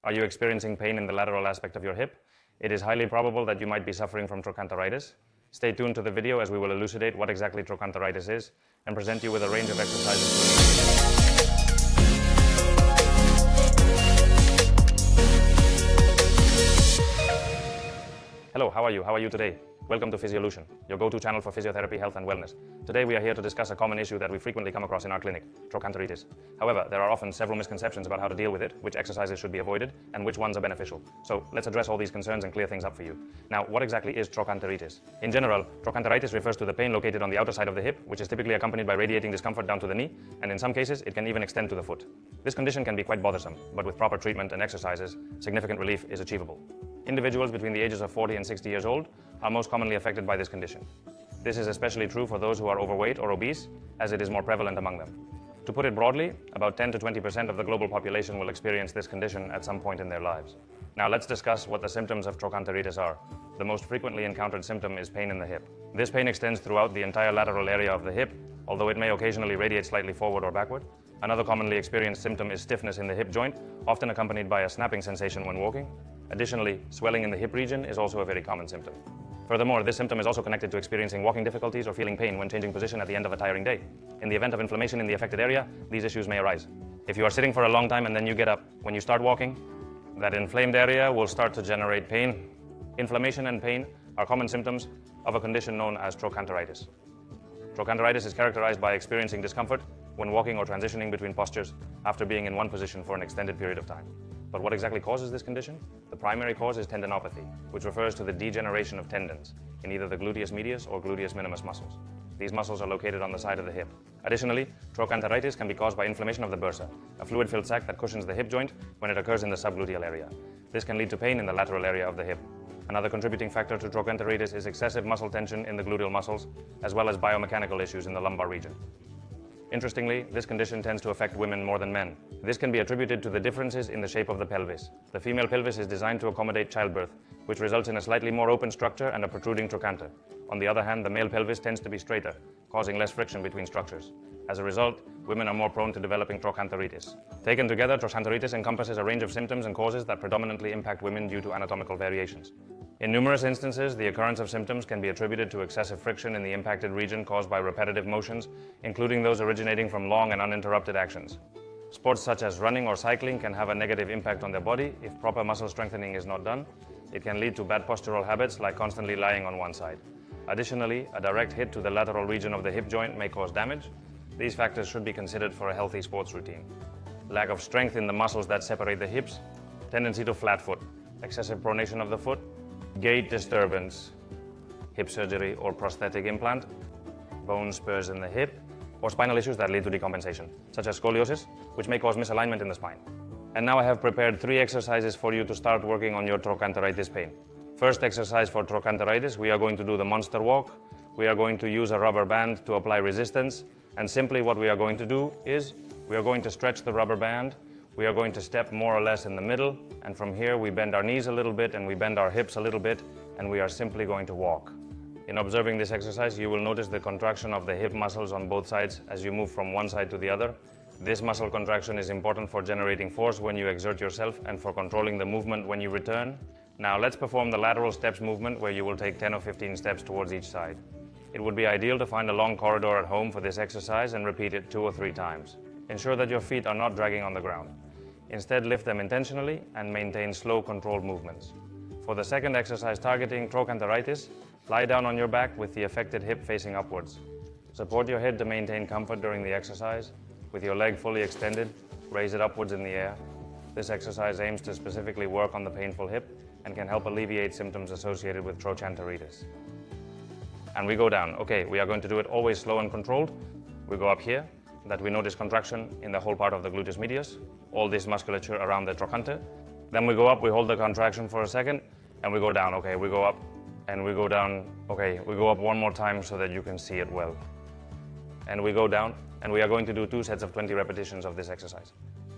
Are you experiencing pain in the lateral aspect of your hip? It is highly probable that you might be suffering from trochanteritis. Stay tuned to the video as we will elucidate what exactly trochanteritis is and present you with a range of exercises. Hello, how are you? How are you today? Welcome to Physiolution, your go-to channel for physiotherapy, health and wellness. Today we are here to discuss a common issue that we frequently come across in our clinic, trochanteritis. However, there are often several misconceptions about how to deal with it, which exercises should be avoided, and which ones are beneficial. So let's address all these concerns and clear things up for you. Now, what exactly is trochanteritis? In general, trochanteritis refers to the pain located on the outer side of the hip, which is typically accompanied by radiating discomfort down to the knee, and in some cases, it can even extend to the foot. This condition can be quite bothersome, but with proper treatment and exercises, significant relief is achievable. Individuals between the ages of 40 and 60 years old are most commonly affected by this condition. This is especially true for those who are overweight or obese, as it is more prevalent among them. To put it broadly, about 10 to 20% of the global population will experience this condition at some point in their lives. Now let's discuss what the symptoms of trochanteritis are. The most frequently encountered symptom is pain in the hip. This pain extends throughout the entire lateral area of the hip, although it may occasionally radiate slightly forward or backward. Another commonly experienced symptom is stiffness in the hip joint, often accompanied by a snapping sensation when walking. Additionally, swelling in the hip region is also a very common symptom. Furthermore, this symptom is also connected to experiencing walking difficulties or feeling pain when changing position at the end of a tiring day. In the event of inflammation in the affected area, these issues may arise. If you are sitting for a long time and then you get up, when you start walking, that inflamed area will start to generate pain. Inflammation and pain are common symptoms of a condition known as trochanteritis. Trochanteritis is characterized by experiencing discomfort when walking or transitioning between postures after being in one position for an extended period of time. But what exactly causes this condition? The primary cause is tendinopathy, which refers to the degeneration of tendons in either the gluteus medius or gluteus minimus muscles. These muscles are located on the side of the hip. Additionally, trochanteritis can be caused by inflammation of the bursa, a fluid-filled sac that cushions the hip joint when it occurs in the subgluteal area. This can lead to pain in the lateral area of the hip. Another contributing factor to trochanteritis is excessive muscle tension in the gluteal muscles, as well as biomechanical issues in the lumbar region. Interestingly, this condition tends to affect women more than men. This can be attributed to the differences in the shape of the pelvis. The female pelvis is designed to accommodate childbirth, which results in a slightly more open structure and a protruding trochanter. On the other hand, the male pelvis tends to be straighter, causing less friction between structures. As a result, women are more prone to developing trochanteritis. Taken together, trochanteritis encompasses a range of symptoms and causes that predominantly impact women due to anatomical variations. In numerous instances, the occurrence of symptoms can be attributed to excessive friction in the impacted region caused by repetitive motions, including those originating from long and uninterrupted actions. Sports such as running or cycling can have a negative impact on the body if proper muscle strengthening is not done. It can lead to bad postural habits like constantly lying on one side. Additionally, a direct hit to the lateral region of the hip joint may cause damage. These factors should be considered for a healthy sports routine. Lack of strength in the muscles that separate the hips, tendency to flat foot, excessive pronation of the foot, gait disturbance, hip surgery or prosthetic implant, bone spurs in the hip, or spinal issues that lead to decompensation, such as scoliosis, which may cause misalignment in the spine. And now I have prepared 3 exercises for you to start working on your trochanteritis pain. First exercise for trochanteritis, we are going to do the monster walk. We are going to use a rubber band to apply resistance, and simply what we are going to do is we are going to stretch the rubber band. We are going to step more or less in the middle, and from here we bend our knees a little bit and we bend our hips a little bit, and we are simply going to walk. In observing this exercise, you will notice the contraction of the hip muscles on both sides as you move from one side to the other. This muscle contraction is important for generating force when you exert yourself and for controlling the movement when you return. Now let's perform the lateral steps movement where you will take 10 or 15 steps towards each side. It would be ideal to find a long corridor at home for this exercise and repeat it 2 or 3 times. Ensure that your feet are not dragging on the ground. Instead, lift them intentionally and maintain slow, controlled movements. For the second exercise targeting trochanteritis, lie down on your back with the affected hip facing upwards. Support your head to maintain comfort during the exercise. With your leg fully extended, raise it upwards in the air. This exercise aims to specifically work on the painful hip and can help alleviate symptoms associated with trochanteritis. And we go down. Okay, we are going to do it always slow and controlled. We go up here, that we notice contraction in the whole part of the gluteus medius, all this musculature around the trochanter. Then we go up, we hold the contraction for a second, and we go down. Okay, we go up and we go down. Okay, we go up one more time so that you can see it well. And we go down, and we are going to do 2 sets of 20 repetitions of this exercise.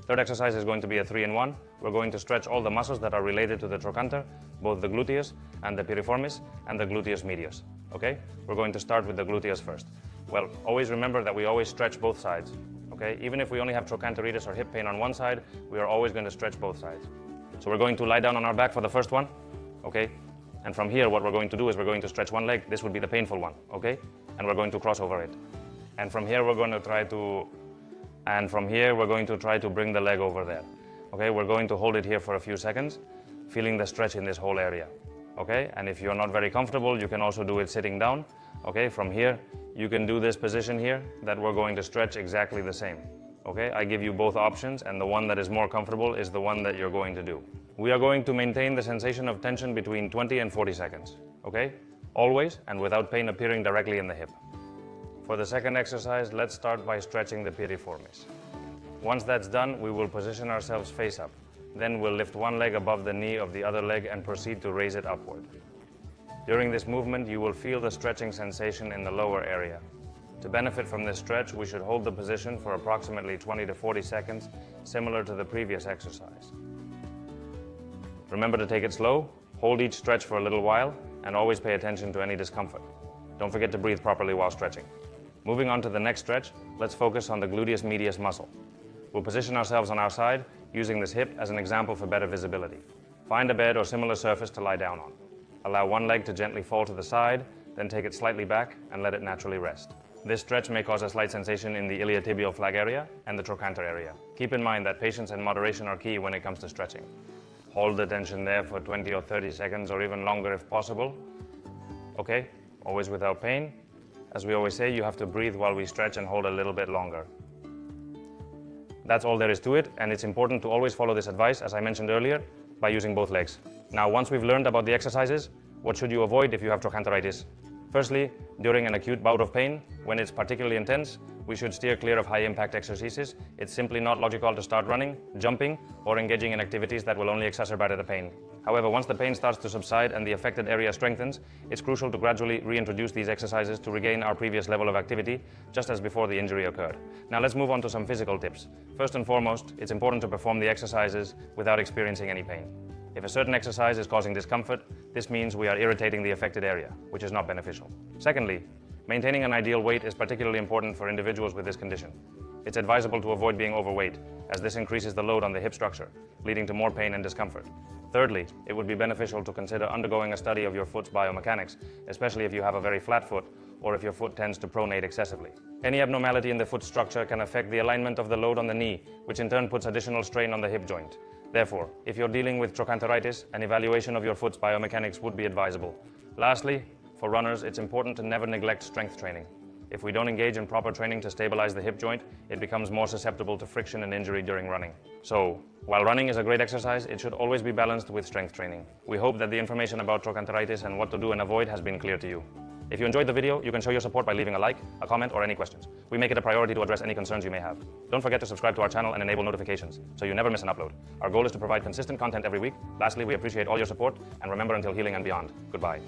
Third exercise is going to be a 3-in-1. We're going to stretch all the muscles that are related to the trochanter, both the gluteus and the piriformis and the gluteus medius. Okay, we're going to start with the gluteus first. Well, always remember that we always stretch both sides, okay? Even if we only have trochanteritis or hip pain on one side, we are always going to stretch both sides. So we're going to lie down on our back for the first one, okay? And from here, what we're going to do is we're going to stretch one leg. This would be the painful one, okay? And we're going to cross over it. And from here, we're going to try to bring the leg over there. Okay, we're going to hold it here for a few seconds, feeling the stretch in this whole area. Okay, and if you're not very comfortable, you can also do it sitting down. Okay, from here, you can do this position here that we're going to stretch exactly the same. Okay, I give you both options, and the one that is more comfortable is the one that you're going to do. We are going to maintain the sensation of tension between 20 and 40 seconds. Okay, always and without pain appearing directly in the hip. For the second exercise, let's start by stretching the piriformis. Once that's done, we will position ourselves face up. Then we'll lift one leg above the knee of the other leg and proceed to raise it upward. During this movement, you will feel the stretching sensation in the lower area. To benefit from this stretch, we should hold the position for approximately 20 to 40 seconds, similar to the previous exercise. Remember to take it slow, hold each stretch for a little while, and always pay attention to any discomfort. Don't forget to breathe properly while stretching. Moving on to the next stretch, let's focus on the gluteus medius muscle. We'll position ourselves on our side, using this hip as an example for better visibility. Find a bed or similar surface to lie down on. Allow one leg to gently fall to the side, then take it slightly back and let it naturally rest. This stretch may cause a slight sensation in the iliotibial flag area and the trochanter area. Keep in mind that patience and moderation are key when it comes to stretching. Hold the tension there for 20 or 30 seconds or even longer if possible. Okay, always without pain. As we always say, you have to breathe while we stretch and hold a little bit longer. That's all there is to it, and it's important to always follow this advice, as I mentioned earlier, by using both legs. Now, once we've learned about the exercises, what should you avoid if you have trochanteritis? Firstly, during an acute bout of pain, when it's particularly intense, we should steer clear of high-impact exercises. It's simply not logical to start running, jumping, or engaging in activities that will only exacerbate the pain. However, once the pain starts to subside and the affected area strengthens, it's crucial to gradually reintroduce these exercises to regain our previous level of activity, just as before the injury occurred. Now let's move on to some physical tips. First and foremost, it's important to perform the exercises without experiencing any pain. If a certain exercise is causing discomfort, this means we are irritating the affected area, which is not beneficial. Secondly, maintaining an ideal weight is particularly important for individuals with this condition. It's advisable to avoid being overweight, as this increases the load on the hip structure, leading to more pain and discomfort. Thirdly, it would be beneficial to consider undergoing a study of your foot's biomechanics, especially if you have a very flat foot or if your foot tends to pronate excessively. Any abnormality in the foot structure can affect the alignment of the load on the knee, which in turn puts additional strain on the hip joint. Therefore, if you're dealing with trochanteritis, an evaluation of your foot's biomechanics would be advisable. Lastly, for runners, it's important to never neglect strength training. If we don't engage in proper training to stabilize the hip joint, it becomes more susceptible to friction and injury during running. So, while running is a great exercise, it should always be balanced with strength training. We hope that the information about trochanteritis and what to do and avoid has been clear to you. If you enjoyed the video, you can show your support by leaving a like, a comment, or any questions. We make it a priority to address any concerns you may have. Don't forget to subscribe to our channel and enable notifications, so you never miss an upload. Our goal is to provide consistent content every week. Lastly, we appreciate all your support, and remember, until healing and beyond. Goodbye.